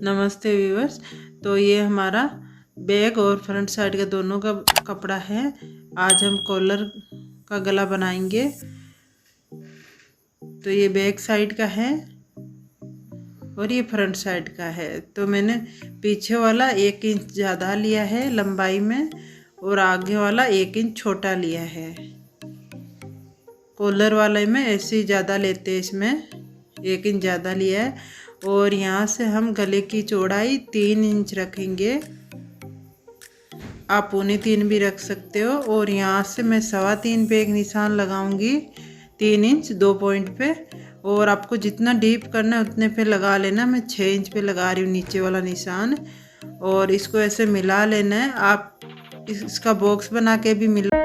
नमस्ते व्यूअर्स। तो ये हमारा बैक और फ्रंट साइड का दोनों का कपड़ा है। आज हम कॉलर का गला बनाएंगे। तो ये बैक साइड का है और ये फ्रंट साइड का है। तो मैंने पीछे वाला 1 इंच ज़्यादा लिया है लंबाई में और आगे वाला 1 इंच छोटा लिया है। कॉलर वाले में ऐसे ही ज़्यादा लेते हैं, इसमें 1 इंच ज़्यादा लिया है। और यहाँ से हम गले की चौड़ाई 3 इंच रखेंगे। आप 2.25 भी रख सकते हो। और यहाँ से मैं 3.25 पे एक निशान लगाऊंगी, 3 इंच 2 पॉइंट पे। और आपको जितना डीप करना है उतने पे लगा लेना। मैं 6 इंच पे लगा रही हूँ नीचे वाला निशान। और इसको ऐसे मिला लेना है। आप इसका बॉक्स बना के भी मिला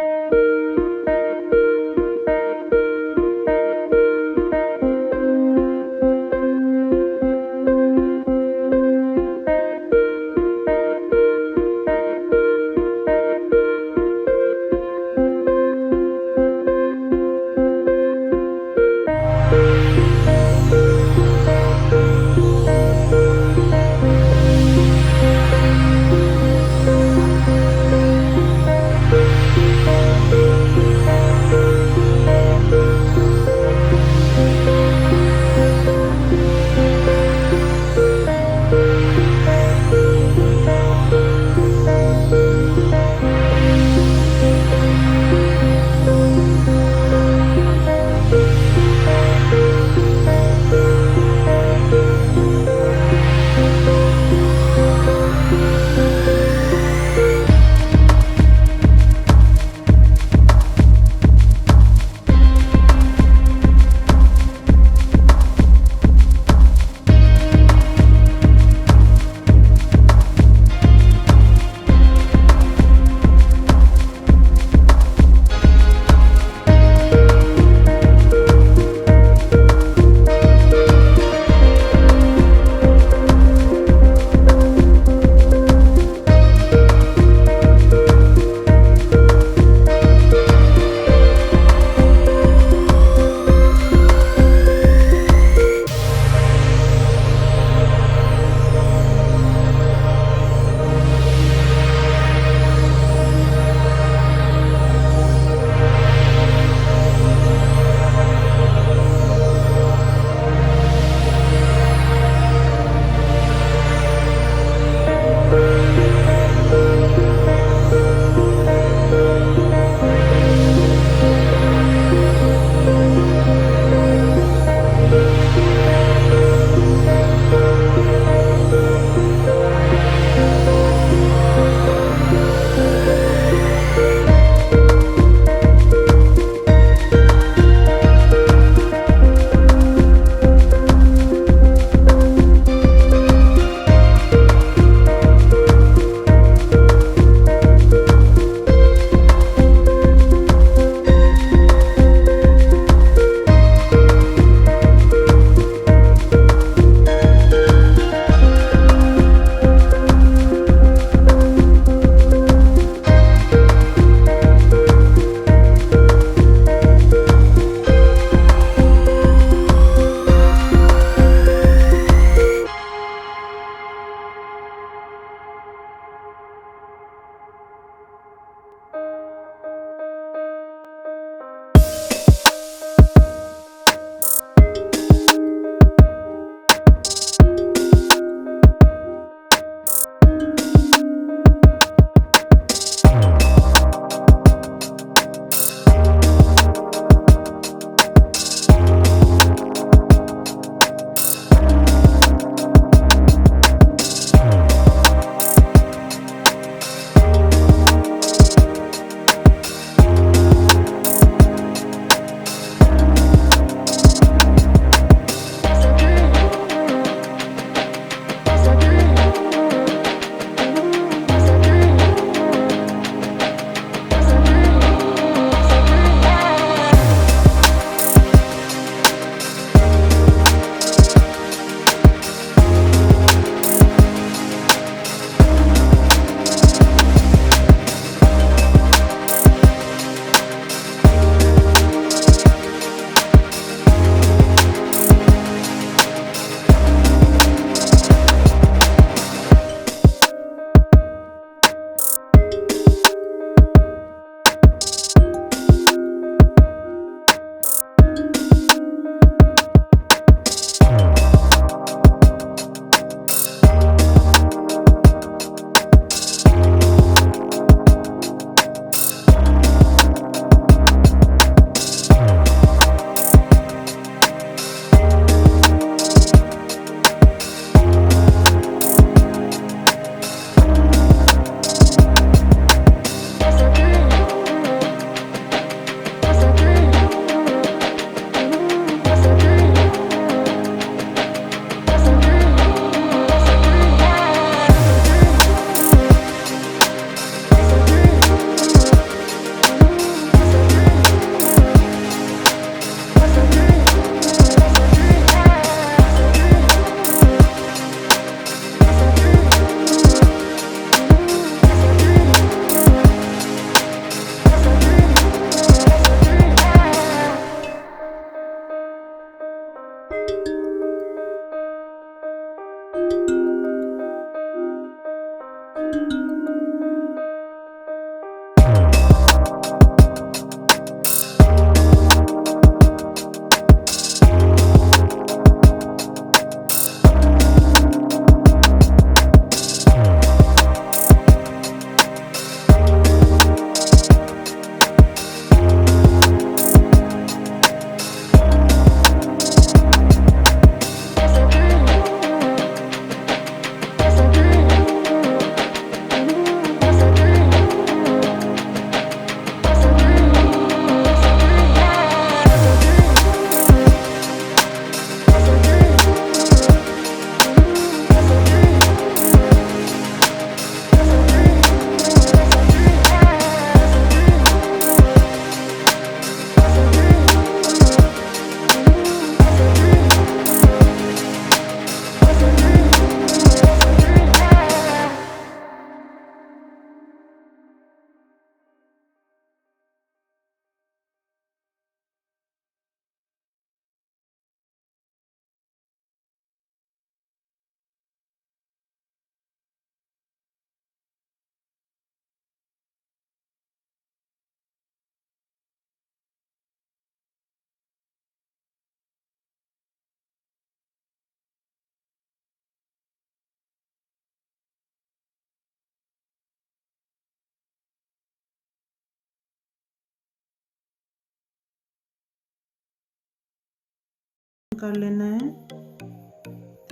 कर लेना है।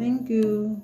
Thank you.